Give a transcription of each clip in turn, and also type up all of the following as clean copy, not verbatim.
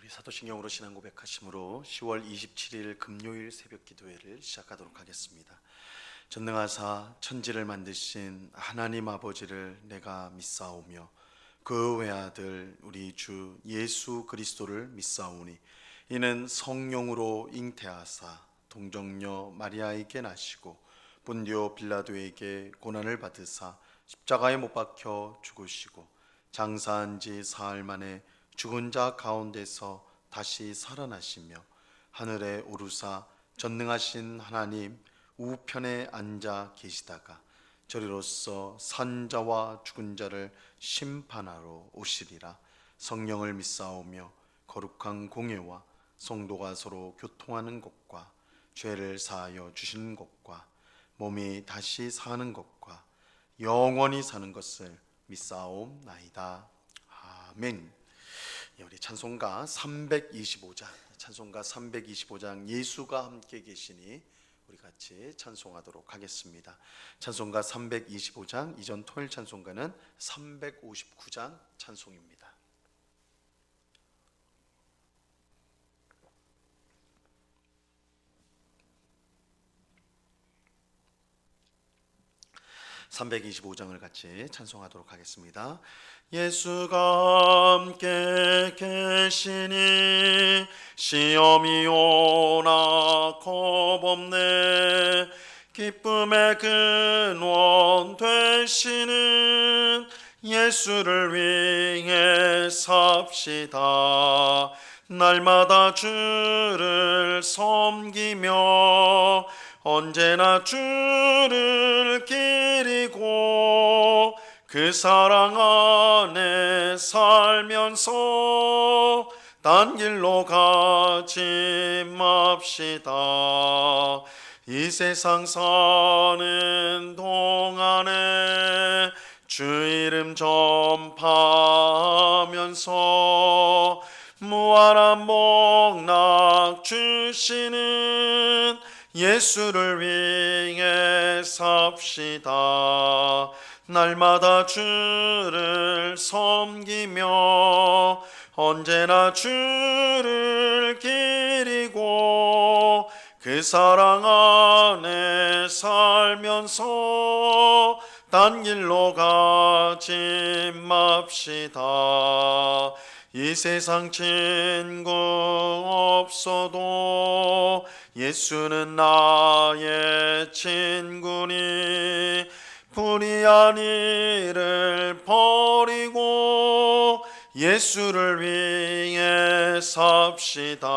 사도신경으로 신앙 고백하심으로 10월 27일 금요일 새벽 기도회를 시작하도록 하겠습니다. 전능하사 천지를 만드신 하나님 아버지를 내가 믿사오며 그 외아들 우리 주 예수 그리스도를 믿사오니 이는 성령으로 잉태하사 동정녀 마리아에게 나시고 본디오 빌라도에게 고난을 받으사 십자가에 못 박혀 죽으시고 장사한 지 사흘 만에 죽은 자 가운데서 다시 살아나시며 하늘에 오르사 전능하신 하나님 우편에 앉아 계시다가 저리로서 산 자와 죽은 자를 심판하러 오시리라. 성령을 믿사오며 거룩한 공예와 성도가 서로 교통하는 것과 죄를 사하여 주시는 것과 몸이 다시 사는 것과 영원히 사는 것을 믿사옵나이다. 아멘. 우리 찬송가 325장 예수가 함께 계시니 우리 같이 찬송하도록 하겠습니다. 찬송가 325장, 이전 토요일 찬송가는 359장 찬송입니다. 325장을 같이 찬송하도록 하겠습니다. 예수가 함께 계시니 시험이 오나 겁없네. 기쁨의 근원 되시는 예수를 위해 삽시다. 날마다 주를 섬기며 언제나 주를 기리고 그 사랑 안에 살면서 딴 길로 가지 맙시다. 이 세상 사는 동안에 주 이름 전파하면서 무한한 복락 주시는 예수를 위해 삽시다. 날마다 주를 섬기며 언제나 주를 기리고 그 사랑 안에 살면서 딴 길로 가지 맙시다. 이 세상 친구 없어도 예수는 나의 친구니 불의한 일을 버리고 예수를 위해 삽시다.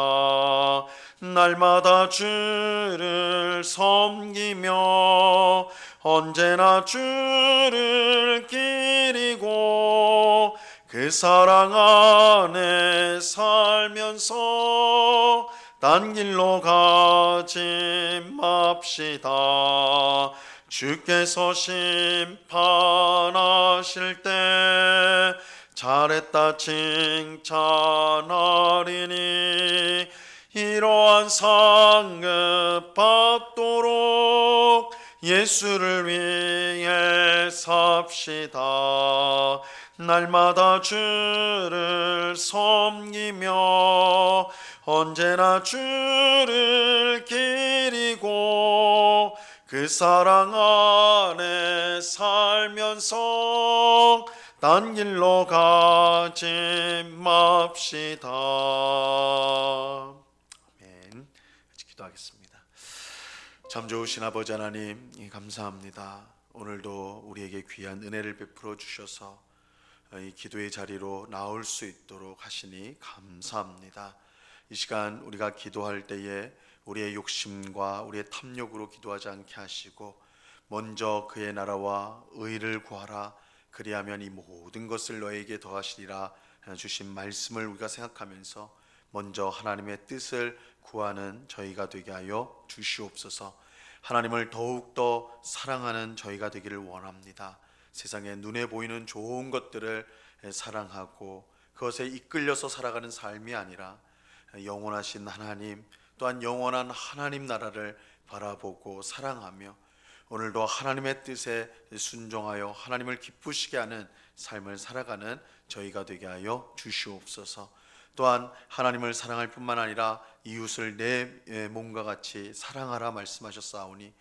날마다 주를 섬기며 언제나 주를 기리고 그 사랑 안에 살면서 딴 길로 가지 맙시다. 주께서 심판하실 때 잘했다 칭찬하리니 이러한 상급 받도록 예수를 위해 삽시다. 날마다 주를 섬기며 언제나 주를 기리고 그 사랑 안에 살면서 딴 길로 가지 맙시다. 아멘. 같이 기도하겠습니다. 참 좋으신 아버지 하나님, 감사합니다. 오늘도 우리에게 귀한 은혜를 베풀어 주셔서 이 기도의 자리로 나올 수 있도록 하시니 감사합니다. 이 시간 우리가 기도할 때에 우리의 욕심과 우리의 탐욕으로 기도하지 않게 하시고 먼저 그의 나라와 의를 구하라. 그리하면 이 모든 것을 너에게 더하시리라 주신 말씀을 우리가 생각하면서 먼저 하나님의 뜻을 구하는 저희가 되게 하여 주시옵소서. 하나님을 더욱더 사랑하는 저희가 되기를 원합니다. 세상에 눈에 보이는 좋은 것들을 사랑하고 그것에 이끌려서 살아가는 삶이 아니라 영원하신 하나님, 또한 영원한 하나님 나라를 바라보고 사랑하며 오늘도 하나님의 뜻에 순종하여 하나님을 기쁘시게 하는 삶을 살아가는 저희가 되게 하여 주시옵소서. 또한 하나님을 사랑할 뿐만 아니라 이웃을 내 몸과 같이 사랑하라 말씀하셨사오니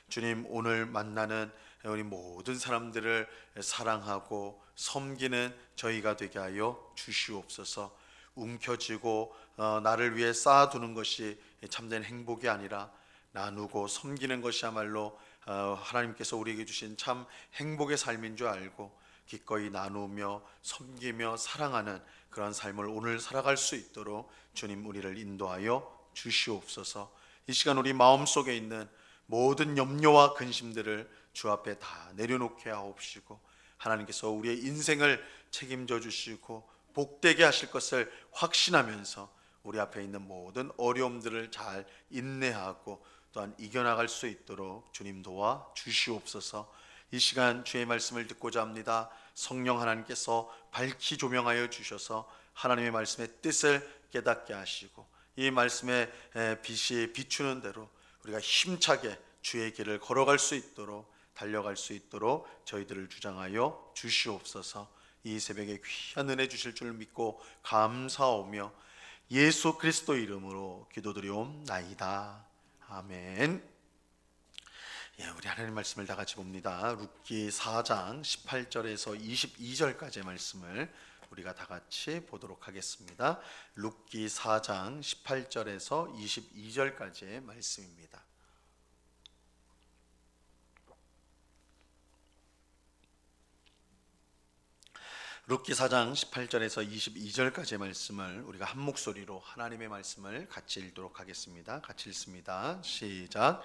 주님, 오늘 만나는 우리 모든 사람들을 사랑하고 섬기는 저희가 되게 하여 주시옵소서. 움켜쥐고 나를 위해 쌓아두는 것이 참된 행복이 아니라 나누고 섬기는 것이야말로 하나님께서 우리에게 주신 참 행복의 삶인 줄 알고 기꺼이 나누며 섬기며 사랑하는 그런 삶을 오늘 살아갈 수 있도록 주님, 우리를 인도하여 주시옵소서. 이 시간 우리 마음속에 있는 모든 염려와 근심들을 주 앞에 다 내려놓게 하옵시고 하나님께서 우리의 인생을 책임져 주시고 복되게 하실 것을 확신하면서 우리 앞에 있는 모든 어려움들을 잘 인내하고 또한 이겨나갈 수 있도록 주님 도와 주시옵소서. 이 시간 주의 말씀을 듣고자 합니다. 성령 하나님께서 밝히 조명하여 주셔서 하나님의 말씀의 뜻을 깨닫게 하시고 이 말씀의 빛이 비추는 대로 우리가 힘차게 주의 길을 걸어갈 수 있도록 달려갈 수 있도록 저희들을 주장하여 주시옵소서. 이 새벽에 귀한 은혜 주실 줄 믿고 감사하오며 예수 그리스도 이름으로 기도드리옵나이다. 아멘. 우리 하나님 말씀을 다 같이 봅니다. 룻기 4장 18절에서 22절까지의 말씀을 우리가 다 같이 보도록 하겠습니다. 룻기 4장 18절에서 22절까지의 말씀입니다. 룻기 4장 18절에서 22절까지의 말씀을 우리가 한 목소리로 하나님의 말씀을 같이 읽도록 하겠습니다. 같이 읽습니다. 시작.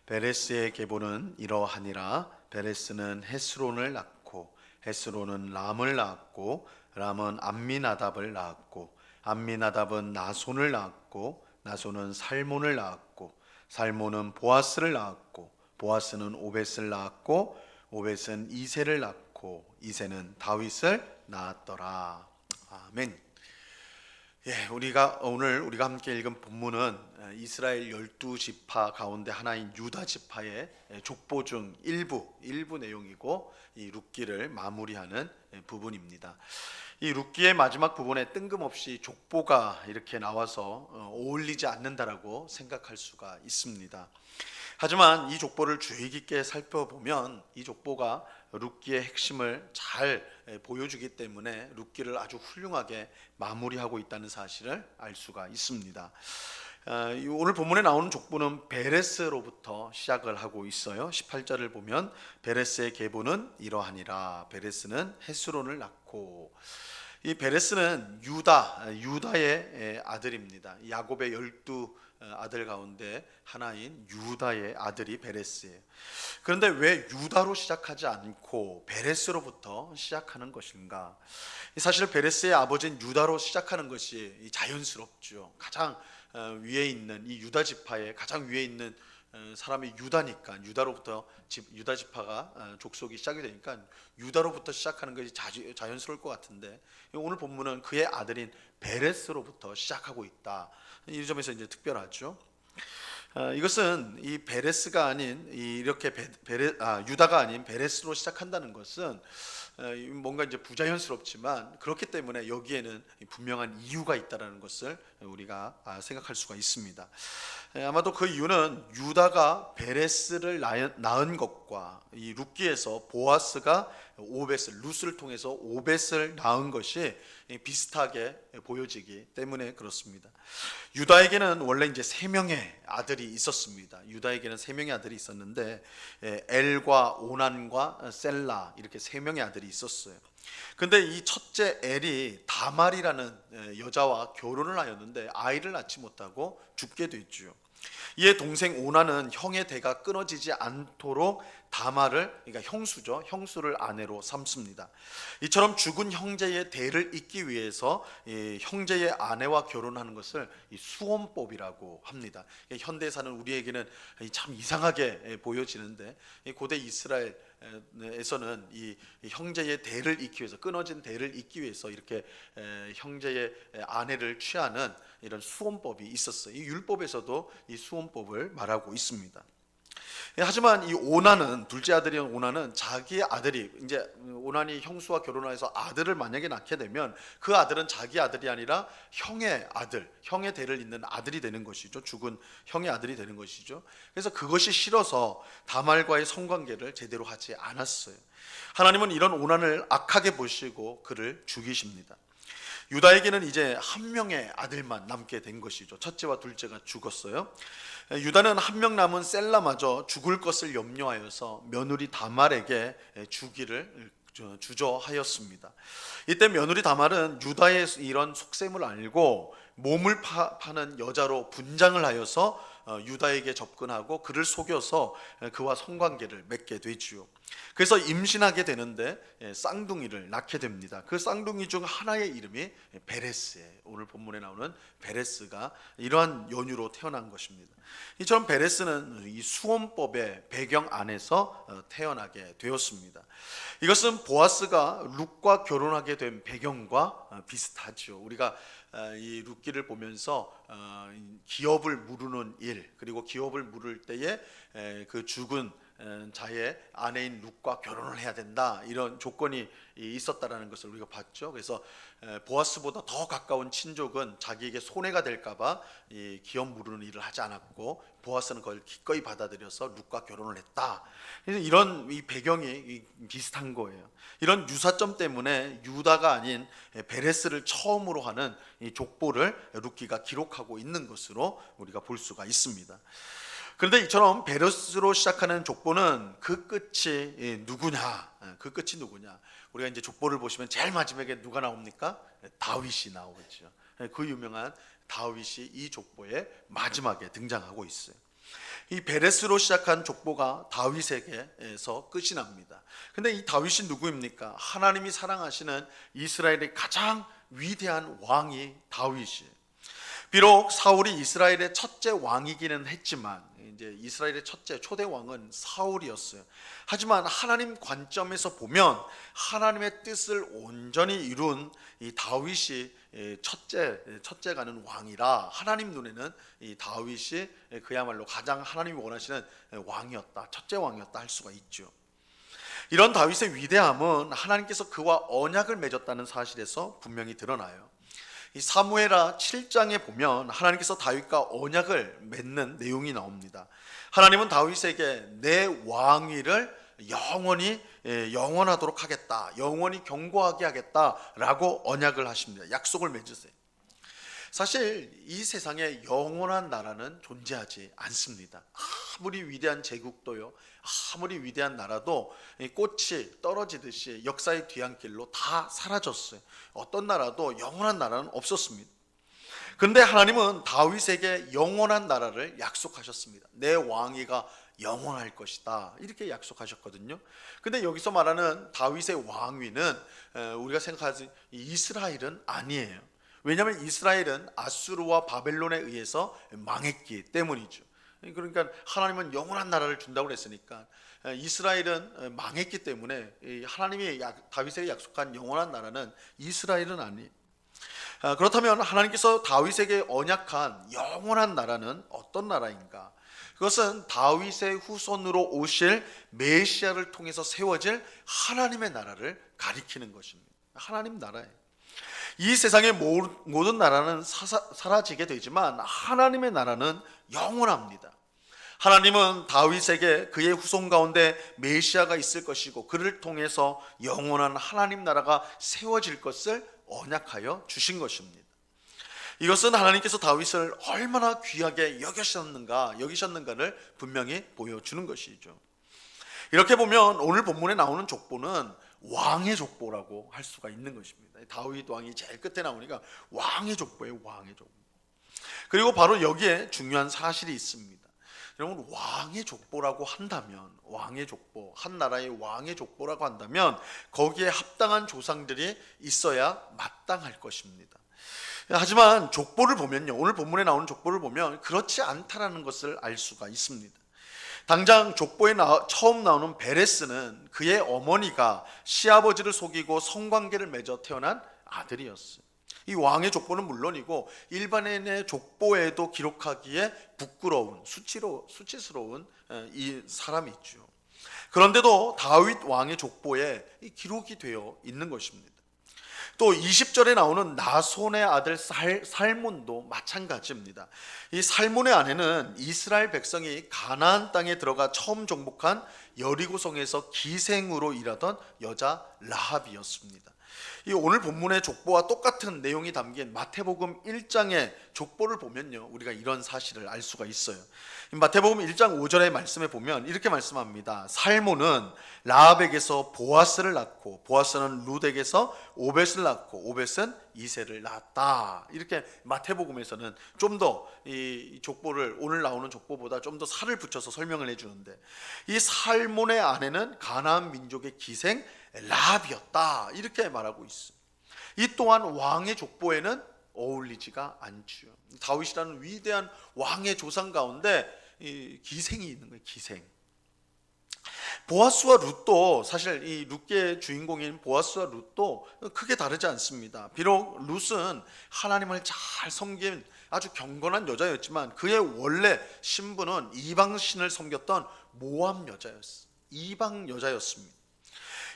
베레스의 계보는 이러하니라. 베레스는 헤스론을 낳고 헤스론은 람을 낳았고 람은 암미나답을 낳았고 암미나답은 나손을 낳았고 나손은 살몬을 낳았고 살몬은 보아스를 낳았고 보아스는 오벳을 낳았고 오벳은 이새를 낳고 이새는 다윗을 낳았더라. 아멘. 오늘 우리가 함께 읽은 본문은 이스라엘 12지파 가운데 하나인 유다 지파의 족보 중 일부 내용이고 이 룻기를 마무리하는 부분입니다. 이 룻기의 마지막 부분에 뜬금없이 족보가 이렇게 나와서 어울리지 않는다라고 생각할 수가 있습니다. 하지만 이 족보를 주의 깊게 살펴보면 이 족보가 룻기의 핵심을 잘 보여주기 때문에 룻기를 아주 훌륭하게 마무리하고 있다는 사실을 알 수가 있습니다. 오늘 본문에 나오는 족보는 베레스로부터 시작을 하고 있어요. 18절을 보면 베레스의 계보는 이러하니라. 베레스는 헤스론을 낳고, 이 베레스는 유다의 아들입니다. 야곱의 12 아들 가운데 하나인 유다의 아들이 베레스예요. 그런데 왜 유다로 시작하지 않고 베레스로부터 시작하는 것인가? 사실 베레스의 아버지인 유다로 시작하는 것이 자연스럽죠. 가장 위에 있는 이 유다 지파의 가장 위에 있는 사람이 유다니까 유다로부터 유다 지파가 족속이 시작이 되니까 유다로부터 시작하는 것이 자연스러울 것 같은데 오늘 본문은 그의 아들인 베레스로부터 시작하고 있다. 이 점에서 이제 특별하죠. 이것은 이 베레스가 아닌 이렇게 유다가 아닌 베레스로 시작한다는 것은 뭔가 이제 부자연스럽지만 그렇기 때문에 여기에는 분명한 이유가 있다라는 것을 우리가 생각할 수가 있습니다. 아마도 그 이유는 유다가 베레스를 낳은 것과 이 룻기에서 보아스가 룻을 통해서 오벳을 낳은 것이 비슷하게 보여지기 때문에 그렇습니다. 유다에게는 원래 이제 3명의 아들이 있었습니다. 유다에게는 3명의 아들이 있었는데 엘과 오난과 셀라 이렇게 3명의 아들이 있었어요. 근데 이 첫째 엘이 다말이라는 여자와 결혼을 하였는데 아이를 낳지 못하고 죽게 됐죠. 이에 동생 오난은 형의 대가 끊어지지 않도록 다말을, 그러니까 형수죠, 형수를 아내로 삼습니다. 이처럼 죽은 형제의 대를 잇기 위해서 형제의 아내와 결혼하는 것을 수혼법이라고 합니다. 현대에서는 우리에게는 참 이상하게 보여지는데 고대 이스라엘에서는 이 형제의 대를 잇기 위해서, 끊어진 대를 잇기 위해서 이렇게 형제의 아내를 취하는 이런 수혼법이 있었어요. 이 율법에서도 이 수혼법을 말하고 있습니다. 하지만 이 오난은, 둘째 아들인 오난은 자기의 아들이, 이제 오난이 형수와 결혼해서 아들을 만약에 낳게 되면 그 아들은 자기 아들이 아니라 형의 아들, 형의 대를 잇는 아들이 되는 것이죠. 죽은 형의 아들이 되는 것이죠. 그래서 그것이 싫어서 다말과의 성관계를 제대로 하지 않았어요. 하나님은 이런 오난을 악하게 보시고 그를 죽이십니다. 유다에게는 이제 한 명의 아들만 남게 된 것이죠. 첫째와 둘째가 죽었어요. 유다는 한 명 남은 셀라마저 죽을 것을 염려하여서 며느리 다말에게 주기를 주저하였습니다. 이때 며느리 다말은 유다의 이런 속셈을 알고 몸을 파는 여자로 분장을 하여서 유다에게 접근하고 그를 속여서 그와 성관계를 맺게 되지요. 그래서 임신하게 되는데 쌍둥이를 낳게 됩니다. 그 쌍둥이 중 하나의 이름이 베레스예요. 오늘 본문에 나오는 베레스가 이러한 연유로 태어난 것입니다. 이처럼 베레스는 이 수원법의 배경 안에서 태어나게 되었습니다. 이것은 보아스가 룻과 결혼하게 된 배경과 비슷하죠. 우리가 이 룻기를 보면서 기업을 무르는 일, 그리고 기업을 무를 때에 그 죽은 자의 아내인 룻과 결혼을 해야 된다, 이런 조건이 있었다라는 것을 우리가 봤죠. 그래서 보아스보다 더 가까운 친족은 자기에게 손해가 될까봐 이 기업 무르는 일을 하지 않았고 보아스는 그걸 기꺼이 받아들여서 룻과 결혼을 했다. 그래서 이런 이 배경이 비슷한 거예요. 이런 유사점 때문에 유다가 아닌 베레스를 처음으로 하는 이 족보를 룻기가 기록하고 있는 것으로 우리가 볼 수가 있습니다. 그런데 이처럼 베레스로 시작하는 족보는 그 끝이 누구냐? 그 끝이 누구냐? 우리가 이제 족보를 보시면 제일 마지막에 누가 나옵니까? 다윗이 나오죠. 그 유명한 다윗이 이 족보의 마지막에 등장하고 있어요. 이 베레스로 시작한 족보가 다윗에게서 끝이 납니다. 근데 이 다윗이 누구입니까? 하나님이 사랑하시는 이스라엘의 가장 위대한 왕이 다윗이에요. 비록 사울이 이스라엘의 첫째 왕이기는 했지만 이제 이스라엘의 초대 왕은 사울이었어요. 하지만 하나님 관점에서 보면 하나님의 뜻을 온전히 이룬 이 다윗이 첫째가는 왕이라 하나님 눈에는 이 다윗이 그야말로 가장 하나님이 원하시는 왕이었다, 첫째 왕이었다 할 수가 있죠. 이런 다윗의 위대함은 하나님께서 그와 언약을 맺었다는 사실에서 분명히 드러나요. 이 사무엘하 7장에 보면 하나님께서 다윗과 언약을 맺는 내용이 나옵니다. 하나님은 다윗에게 내 왕위를 영원하도록 하겠다, 영원히 견고하게 하겠다라고 언약을 하십니다. 약속을 맺으세요. 사실 이 세상에 영원한 나라는 존재하지 않습니다. 아무리 위대한 제국도요, 아무리 위대한 나라도 꽃이 떨어지듯이 역사의 뒤안길로 다 사라졌어요. 어떤 나라도 영원한 나라는 없었습니다. 그런데 하나님은 다윗에게 영원한 나라를 약속하셨습니다. 내 왕위가 영원할 것이다, 이렇게 약속하셨거든요. 근데 여기서 말하는 다윗의 왕위는 우리가 생각하는 이스라엘은 아니에요. 왜냐하면 이스라엘은 아수르와 바벨론에 의해서 망했기 때문이죠. 그러니까 하나님은 영원한 나라를 준다고 그랬으니까 이스라엘은 망했기 때문에 하나님이 다윗에게 약속한 영원한 나라는 이스라엘은 아니에요. 그렇다면 하나님께서 다윗에게 언약한 영원한 나라는 어떤 나라인가? 그것은 다윗의 후손으로 오실 메시아를 통해서 세워질 하나님의 나라를 가리키는 것입니다. 하나님 나라예요. 이 세상의 모든 나라는 사라지게 되지만 하나님의 나라는 영원합니다. 하나님은 다윗에게 그의 후손 가운데 메시아가 있을 것이고 그를 통해서 영원한 하나님 나라가 세워질 것을 언약하여 주신 것입니다. 이것은 하나님께서 다윗을 얼마나 귀하게 여기셨는가를 분명히 보여주는 것이죠. 이렇게 보면 오늘 본문에 나오는 족보는 왕의 족보라고 할 수가 있는 것입니다. 다윗 왕이 제일 끝에 나오니까 왕의 족보예요, 왕의 족보. 그리고 바로 여기에 중요한 사실이 있습니다. 여러분, 왕의 족보라고 한다면, 왕의 족보, 한 나라의 왕의 족보라고 한다면 거기에 합당한 조상들이 있어야 마땅할 것입니다. 하지만 족보를 보면요, 오늘 본문에 나오는 족보를 보면 그렇지 않다라는 것을 알 수가 있습니다. 당장 족보에 처음 나오는 베레스는 그의 어머니가 시아버지를 속이고 성관계를 맺어 태어난 아들이었어요. 이 왕의 족보는 물론이고 일반인의 족보에도 기록하기에 부끄러운 수치스러운 이 사람이 있죠. 그런데도 다윗 왕의 족보에 기록이 되어 있는 것입니다. 또 20절에 나오는 나손의 아들 살몬도 마찬가지입니다. 이 살몬의 아내는 이스라엘 백성이 가나안 땅에 들어가 처음 정복한 여리고성에서 기생으로 일하던 여자 라합이었습니다. 이 오늘 본문의 족보와 똑같은 내용이 담긴 마태복음 1장의 족보를 보면요, 우리가 이런 사실을 알 수가 있어요. 마태복음 1장 5절의 말씀에 보면 이렇게 말씀합니다. 살몬은 라합에게서 보아스를 낳고 보아스는 룻에게서 오벳을 낳고 오벳은 이새를 낳았다. 이렇게 마태복음에서는 좀 더 이 족보를 오늘 나오는 족보보다 좀 더 살을 붙여서 설명을 해주는데, 이 살몬의 아내는 가나안 민족의 기생 라합이었다, 이렇게 말하고 있습니다. 이 또한 왕의 족보에는 어울리지가 않죠. 다윗이라는 위대한 왕의 조상 가운데 이 기생이 있는 거예요. 기생. 보아스와 룻도 사실 이 룻계의 주인공인 보아스와 룻도 크게 다르지 않습니다. 비록 룻은 하나님을 잘 섬긴 아주 경건한 여자였지만 그의 원래 신분은 이방신을 섬겼던 모압 여자였어요. 이방 여자였습니다.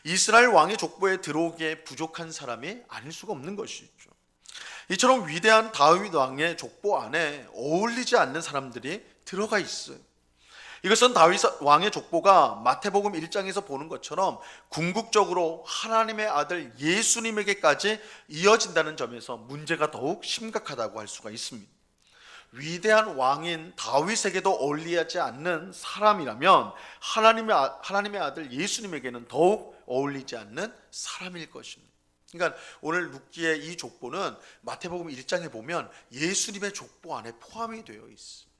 이스라엘 왕의 족보에 들어오기에 부족한 사람이 아닐 수가 없는 것이죠. 이처럼 위대한 다윗 왕의 족보 안에 어울리지 않는 사람들이 들어가 있어요. 이것은 다윗 왕의 족보가 마태복음 1장에서 보는 것처럼 궁극적으로 하나님의 아들 예수님에게까지 이어진다는 점에서 문제가 더욱 심각하다고 할 수가 있습니다. 위대한 왕인 다윗에게도 어울리지 않는 사람이라면 하나님의 아들 예수님에게는 더욱 어울리지 않는 사람일 것입니다. 그러니까 오늘 룻기의 이 족보는 마태복음 1장에 보면 예수님의 족보 안에 포함이 되어 있어요.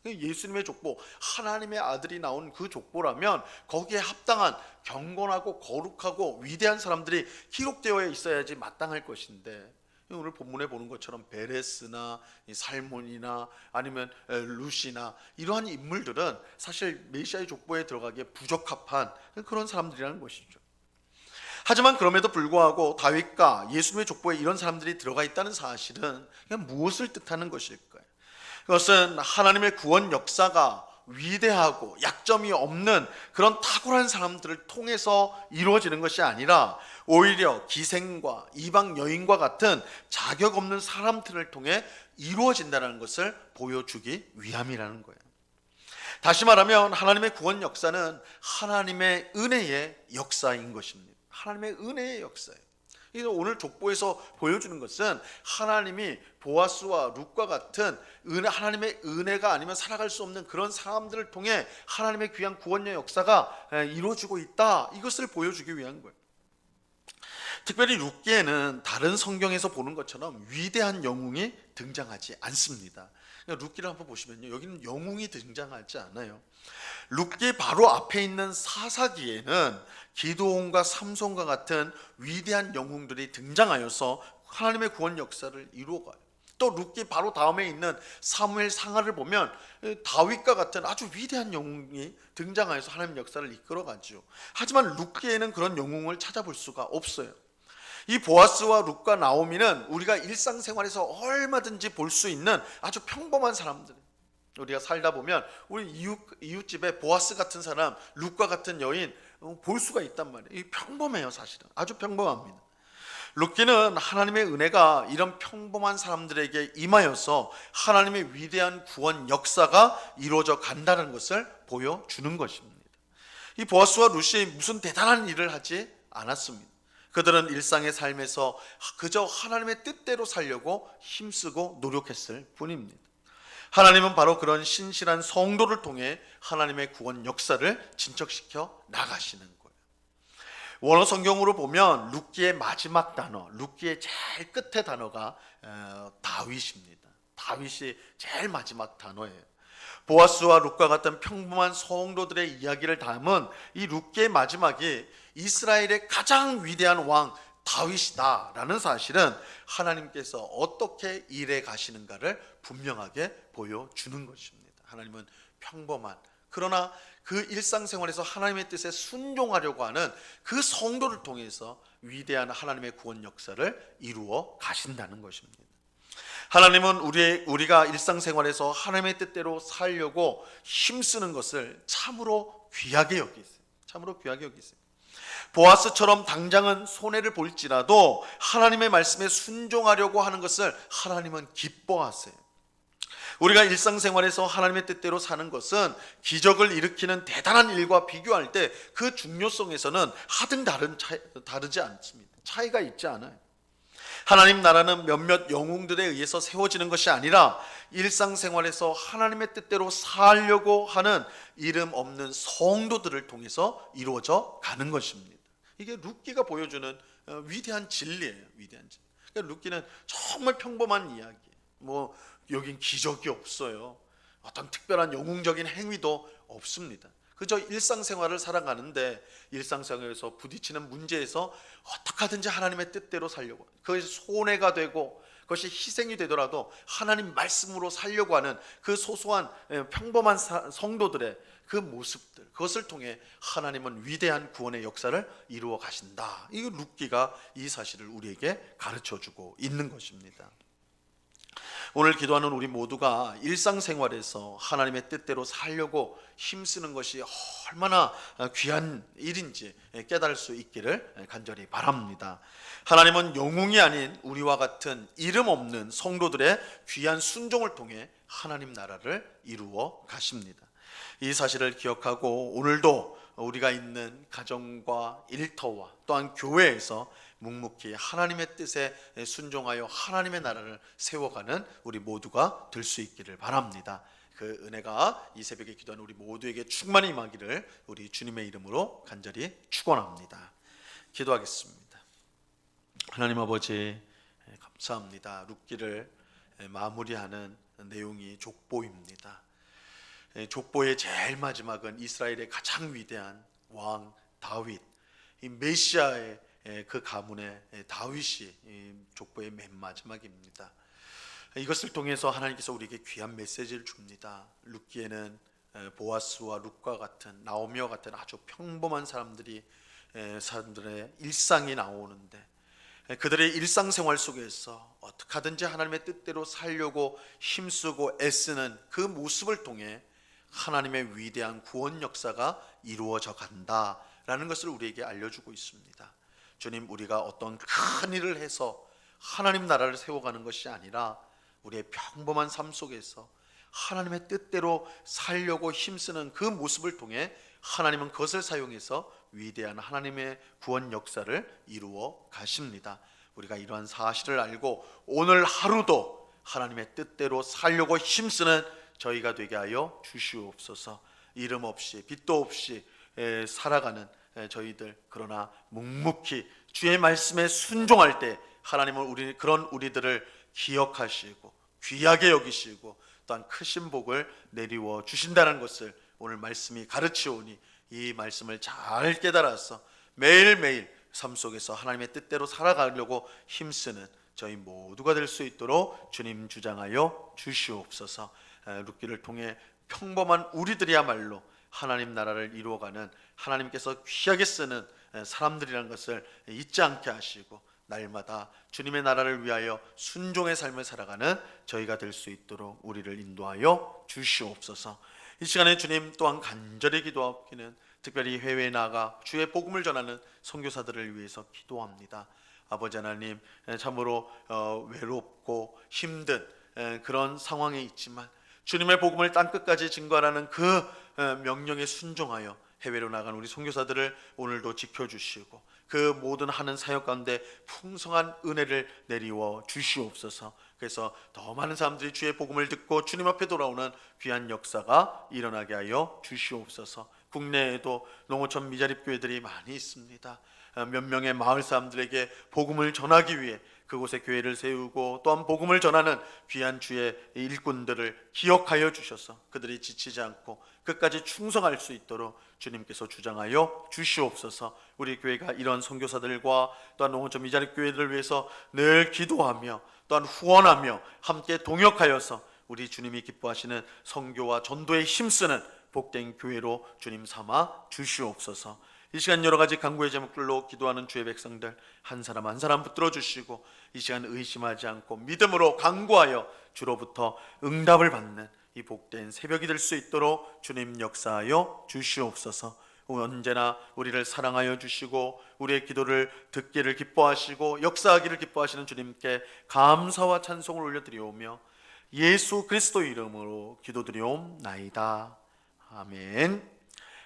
예수님의 족보, 하나님의 아들이 나온 그 족보라면 거기에 합당한 경건하고 거룩하고 위대한 사람들이 기록되어 있어야지 마땅할 것인데, 오늘 본문에 보는 것처럼 베레스나 살몬이나 아니면 룻이나 이러한 인물들은 사실 메시아의 족보에 들어가기에 부적합한 그런 사람들이라는 것이죠. 하지만 그럼에도 불구하고 다윗과 예수님의 족보에 이런 사람들이 들어가 있다는 사실은 그냥 무엇을 뜻하는 것일까요? 그것은 하나님의 구원 역사가 위대하고 약점이 없는 그런 탁월한 사람들을 통해서 이루어지는 것이 아니라 오히려 기생과 이방 여인과 같은 자격 없는 사람들을 통해 이루어진다는 것을 보여주기 위함이라는 거예요. 다시 말하면 하나님의 구원 역사는 하나님의 은혜의 역사인 것입니다. 하나님의 은혜의 역사예요. 오늘 족보에서 보여주는 것은 하나님이 보아스와 룻과 같은 하나님의 은혜가 아니면 살아갈 수 없는 그런 사람들을 통해 하나님의 귀한 구원의 역사가 이루어지고 있다, 이것을 보여주기 위한 거예요. 특별히 룻기에는 다른 성경에서 보는 것처럼 위대한 영웅이 등장하지 않습니다. 룻기를 한번 보시면요, 여기는 영웅이 등장하지 않아요. 룻기 바로 앞에 있는 사사기에는 기드온과 삼손과 같은 위대한 영웅들이 등장하여서 하나님의 구원 역사를 이루어가요. 또 룻기 바로 다음에 있는 사무엘 상하를 보면 다윗과 같은 아주 위대한 영웅이 등장하여서 하나님 역사를 이끌어가죠. 하지만 룻기에는 그런 영웅을 찾아볼 수가 없어요. 이 보아스와 룻과 나오미는 우리가 일상생활에서 얼마든지 볼 수 있는 아주 평범한 사람들. 우리가 살다 보면 우리 이웃집에 보아스 같은 사람, 룻과 같은 여인 볼 수가 있단 말이에요. 평범해요. 사실은 아주 평범합니다. 룻기는 하나님의 은혜가 이런 평범한 사람들에게 임하여서 하나님의 위대한 구원 역사가 이루어져 간다는 것을 보여주는 것입니다. 이 보아스와 룻이 무슨 대단한 일을 하지 않았습니다. 그들은 일상의 삶에서 그저 하나님의 뜻대로 살려고 힘쓰고 노력했을 뿐입니다. 하나님은 바로 그런 신실한 성도를 통해 하나님의 구원 역사를 진척시켜 나가시는 거예요. 원어 성경으로 보면 룻기의 마지막 단어, 룻기의 제일 끝의 단어가 다윗입니다. 다윗이 제일 마지막 단어예요. 보아스와 룻과 같은 평범한 성도들의 이야기를 담은 이 룻기의 마지막이 이스라엘의 가장 위대한 왕 다윗이다라는 사실은 하나님께서 어떻게 일해 가시는가를 분명하게 보여주는 것입니다. 하나님은 평범한, 그러나 그 일상생활에서 하나님의 뜻에 순종하려고 하는 그 성도를 통해서 위대한 하나님의 구원 역사를 이루어 가신다는 것입니다. 하나님은 우리가 일상생활에서 하나님의 뜻대로 살려고 힘쓰는 것을 참으로 귀하게 여기세요. 참으로 귀하게 여기세요. 보아스처럼 당장은 손해를 볼지라도 하나님의 말씀에 순종하려고 하는 것을 하나님은 기뻐하세요. 우리가 일상생활에서 하나님의 뜻대로 사는 것은 기적을 일으키는 대단한 일과 비교할 때 그 중요성에서는 하등 다르지 않습니다. 차이가 있지 않아요. 하나님 나라는 몇몇 영웅들에 의해서 세워지는 것이 아니라 일상생활에서 하나님의 뜻대로 살려고 하는 이름 없는 성도들을 통해서 이루어져 가는 것입니다. 이게 룻기가 보여주는 위대한 진리예요. 위대한 진리. 그러니까 룻기는 정말 평범한 이야기예요. 여긴 기적이 없어요. 어떤 특별한 영웅적인 행위도 없습니다. 그저 일상생활을 살아가는데 일상생활에서 부딪히는 문제에서 어떻게 하든지 하나님의 뜻대로 살려고, 그것이 손해가 되고 그것이 희생이 되더라도 하나님 말씀으로 살려고 하는 그 소소한 평범한 성도들의 그 모습들, 그것을 통해 하나님은 위대한 구원의 역사를 이루어 가신다. 이 룻기가 이 사실을 우리에게 가르쳐주고 있는 것입니다. 오늘 기도하는 우리 모두가 일상생활에서 하나님의 뜻대로 살려고 힘쓰는 것이 얼마나 귀한 일인지 깨달을 수 있기를 간절히 바랍니다. 하나님은 영웅이 아닌 우리와 같은 이름 없는 성도들의 귀한 순종을 통해 하나님 나라를 이루어 가십니다. 이 사실을 기억하고 오늘도 우리가 있는 가정과 일터와 또한 교회에서 묵묵히 하나님의 뜻에 순종하여 하나님의 나라를 세워가는 우리 모두가 될 수 있기를 바랍니다. 그 은혜가 이 새벽에 기도하는 우리 모두에게 충만히 임하기를 우리 주님의 이름으로 간절히 축원합니다. 기도하겠습니다. 하나님 아버지, 감사합니다. 룻기를 마무리하는 내용이 족보입니다. 족보의 제일 마지막은 이스라엘의 가장 위대한 왕 다윗, 이 메시아의 그 가문의 다윗이 족보의 맨 마지막입니다. 이것을 통해서 하나님께서 우리에게 귀한 메시지를 줍니다. 룻기에는 보아스와 룻과 같은, 나오미와 같은 아주 평범한 사람들의 일상이 나오는데, 그들의 일상생활 속에서 어떻게 하든지 하나님의 뜻대로 살려고 힘쓰고 애쓰는 그 모습을 통해 하나님의 위대한 구원 역사가 이루어져 간다라는 것을 우리에게 알려주고 있습니다. 주님, 우리가 어떤 큰 일을 해서 하나님 나라를 세워가는 것이 아니라 우리의 평범한 삶 속에서 하나님의 뜻대로 살려고 힘쓰는 그 모습을 통해 하나님은 그것을 사용해서 위대한 하나님의 구원 역사를 이루어 가십니다. 우리가 이러한 사실을 알고 오늘 하루도 하나님의 뜻대로 살려고 힘쓰는 저희가 되게 하여 주시옵소서. 이름 없이 빛도 없이 살아가는 저희들, 그러나 묵묵히 주의 말씀에 순종할 때 하나님은 그런 우리들을 기억하시고 귀하게 여기시고 또한 크신 복을 내리워 주신다는 것을 오늘 말씀이 가르치오니 이 말씀을 잘 깨달아서 매일매일 삶 속에서 하나님의 뜻대로 살아가려고 힘쓰는 저희 모두가 될 수 있도록 주님 주장하여 주시옵소서. 룻기를 통해 평범한 우리들이야말로 하나님 나라를 이루어가는, 하나님께서 귀하게 쓰는 사람들이라는 것을 잊지 않게 하시고 날마다 주님의 나라를 위하여 순종의 삶을 살아가는 저희가 될 수 있도록 우리를 인도하여 주시옵소서. 이 시간에 주님 또한 간절히 기도하기는 특별히 해외에 나가 주의 복음을 전하는 선교사들을 위해서 기도합니다. 아버지 하나님, 참으로 외롭고 힘든 그런 상황에 있지만 주님의 복음을 땅끝까지 증거하라는 그 명령에 순종하여 해외로 나간 우리 선교사들을 오늘도 지켜주시고 그 모든 하는 사역 가운데 풍성한 은혜를 내리워 주시옵소서. 그래서 더 많은 사람들이 주의 복음을 듣고 주님 앞에 돌아오는 귀한 역사가 일어나게 하여 주시옵소서. 국내에도 농어촌 미자립교회들이 많이 있습니다. 몇 명의 마을 사람들에게 복음을 전하기 위해 그곳에 교회를 세우고 또한 복음을 전하는 귀한 주의 일꾼들을 기억하여 주셔서 그들이 지치지 않고 끝까지 충성할 수 있도록 주님께서 주장하여 주시옵소서. 우리 교회가 이런 선교사들과 또한 농어촌 미자립교회들을 위해서 늘 기도하며 또한 후원하며 함께 동역하여서 우리 주님이 기뻐하시는 선교와 전도에 힘쓰는 복된 교회로 주님 삼아 주시옵소서. 이 시간 여러 가지 간구의 제목들로 기도하는 주의 백성들 한 사람 한 사람 붙들어 주시고, 이 시간 의심하지 않고 믿음으로 간구하여 주로부터 응답을 받는 이 복된 새벽이 될 수 있도록 주님 역사하여 주시옵소서. 언제나 우리를 사랑하여 주시고 우리의 기도를 듣기를 기뻐하시고 역사하기를 기뻐하시는 주님께 감사와 찬송을 올려드리오며 예수 그리스도 이름으로 기도드리옵나이다. 아멘.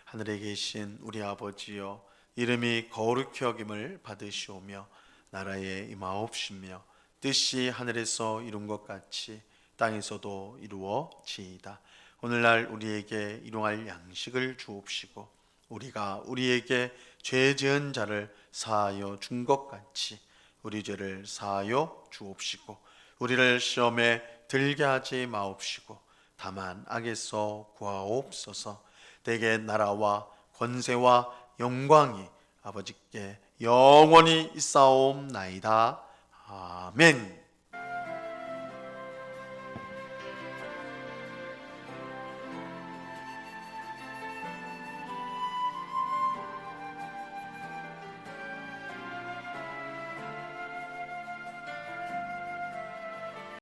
하늘에 계신 우리 아버지여, 이름이 거룩히 여김을 받으시오며 나라에 임하옵시며 뜻이 하늘에서 이룬 것 같이 땅에서도 이루어지이다. 오늘날 우리에게 일용할 양식을 주옵시고 우리가 우리에게 죄 지은 자를 사하여 준 것 같이 우리 죄를 사하여 주옵시고 우리를 시험에 들게 하지 마옵시고 다만 악에서 구하옵소서. 대개 나라와 권세와 영광이 아버지께 영원히 있사옵나이다. 아멘.